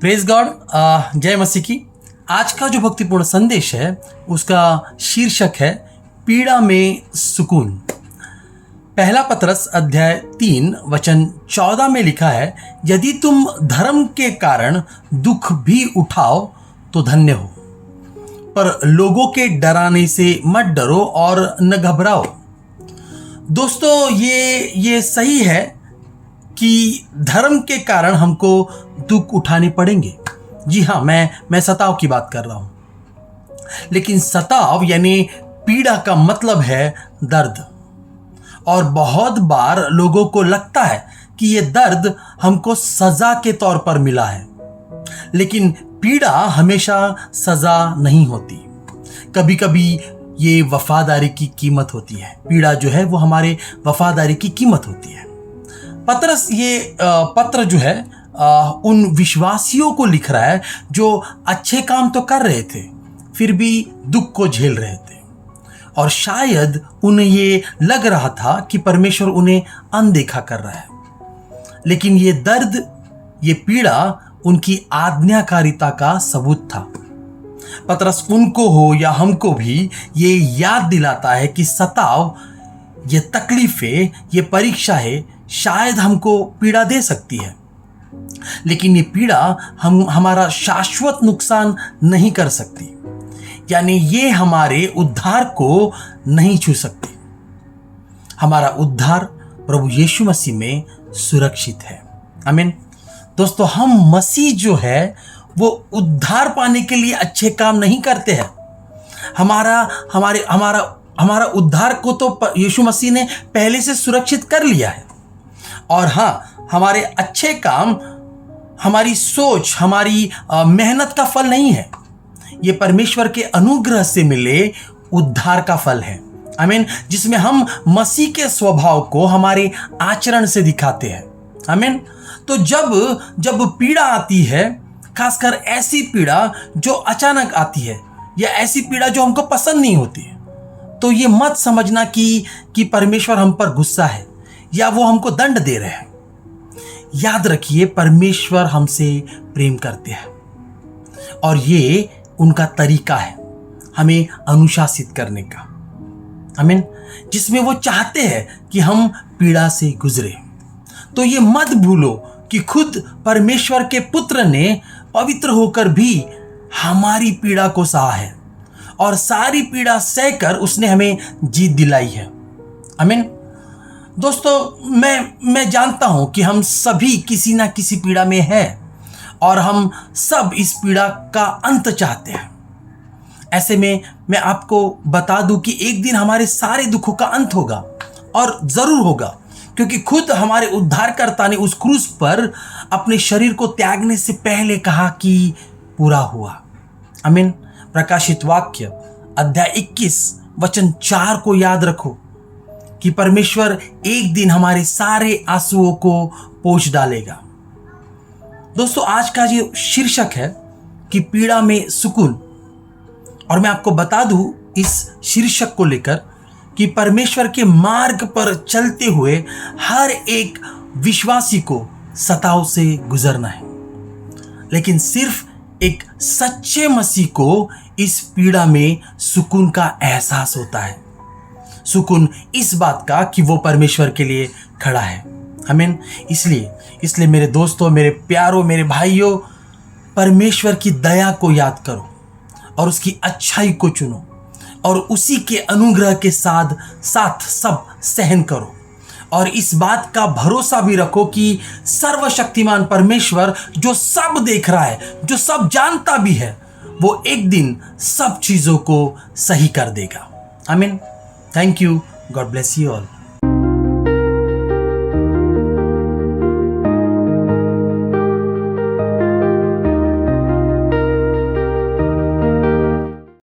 Praise God. जय मसीह की। आज का जो भक्तिपूर्ण संदेश है उसका शीर्षक है पीड़ा में सुकून। पहला पतरस अध्याय 3 वचन 14 में लिखा है, यदि तुम धर्म के कारण दुख भी उठाओ तो धन्य हो, पर लोगों के डराने से मत डरो और न घबराओ। दोस्तों, ये सही है कि धर्म के कारण हमको दुख उठाने पड़ेंगे। जी हाँ, मैं सताव की बात कर रहा हूं। लेकिन सताव यानी पीड़ा का मतलब है दर्द। और बहुत बार लोगों को लगता है कि ये दर्द हमको सजा के तौर पर मिला है, लेकिन पीड़ा हमेशा सजा नहीं होती। कभी कभी ये वफादारी की कीमत होती है। पीड़ा जो है वो हमारे वफादारी की कीमत होती है। पतरस ये पत्र जो है उन विश्वासियों को लिख रहा है जो अच्छे काम तो कर रहे थे फिर भी दुख को झेल रहे थे, और शायद उन्हें ये लग रहा था कि परमेश्वर उन्हें अनदेखा कर रहा है। लेकिन ये दर्द, ये पीड़ा उनकी आज्ञाकारिता का सबूत था। पतरस उनको हो या हमको भी ये याद दिलाता है कि सताव, ये तकलीफें, ये परीक्षाएं शायद हमको पीड़ा दे सकती है, लेकिन ये पीड़ा हमारा शाश्वत नुकसान नहीं कर सकती। यानी ये हमारे उद्धार को नहीं छू सकती। हमारा उद्धार प्रभु यीशु मसीह में सुरक्षित है। आमीन। दोस्तों, हम मसीह जो है वो उद्धार पाने के लिए अच्छे काम नहीं करते हैं। हमारा उद्धार को तो यीशु मसीह ने पहले से सुरक्षित कर लिया है। और हाँ, हमारे अच्छे काम, हमारी सोच, हमारी मेहनत का फल नहीं है। ये परमेश्वर के अनुग्रह से मिले उद्धार का फल है। आमीन। जिसमें हम मसीह के स्वभाव को हमारे आचरण से दिखाते हैं। आमीन। तो जब पीड़ा आती है, खासकर ऐसी पीड़ा जो अचानक आती है या ऐसी पीड़ा जो हमको पसंद नहीं होती है, तो ये मत समझना कि परमेश्वर हम पर गुस्सा है या वो हमको दंड दे रहे हैं। याद रखिए, परमेश्वर हमसे प्रेम करते हैं और ये उनका तरीका है हमें अनुशासित करने का। आमीन। जिसमें वो चाहते हैं कि हम पीड़ा से गुजरे। तो ये मत भूलो कि खुद परमेश्वर के पुत्र ने पवित्र होकर भी हमारी पीड़ा को सहा है और सारी पीड़ा सहकर उसने हमें जीत दिलाई है। आमीन। दोस्तों, मैं जानता हूं कि हम सभी किसी ना किसी पीड़ा में हैं और हम सब इस पीड़ा का अंत चाहते हैं। ऐसे में मैं आपको बता दूं कि एक दिन हमारे सारे दुखों का अंत होगा, और जरूर होगा, क्योंकि खुद हमारे उद्धारकर्ता ने उस क्रूस पर अपने शरीर को त्यागने से पहले कहा कि पूरा हुआ। आमीन। प्रकाशित वाक्य अध्याय 21 वचन 4 को याद रखो कि परमेश्वर एक दिन हमारे सारे आंसुओं को पोंछ डालेगा। दोस्तों, आज का ये शीर्षक है कि पीड़ा में सुकून। और मैं आपको बता दूं इस शीर्षक को लेकर कि परमेश्वर के मार्ग पर चलते हुए हर एक विश्वासी को सताव से गुजरना है, लेकिन सिर्फ एक सच्चे मसीह को इस पीड़ा में सुकून का एहसास होता है। सुकून इस बात का कि वो परमेश्वर के लिए खड़ा है। आमीन। इसलिए मेरे दोस्तों, मेरे प्यारों, मेरे भाइयों, परमेश्वर की दया को याद करो और उसकी अच्छाई को चुनो और उसी के अनुग्रह के साथ सब सहन करो। और इस बात का भरोसा भी रखो कि सर्वशक्तिमान परमेश्वर जो सब देख रहा है, जो सब जानता भी है, वो एक दिन सब चीजों को सही कर देगा। आमीन। Thank you. God bless you all.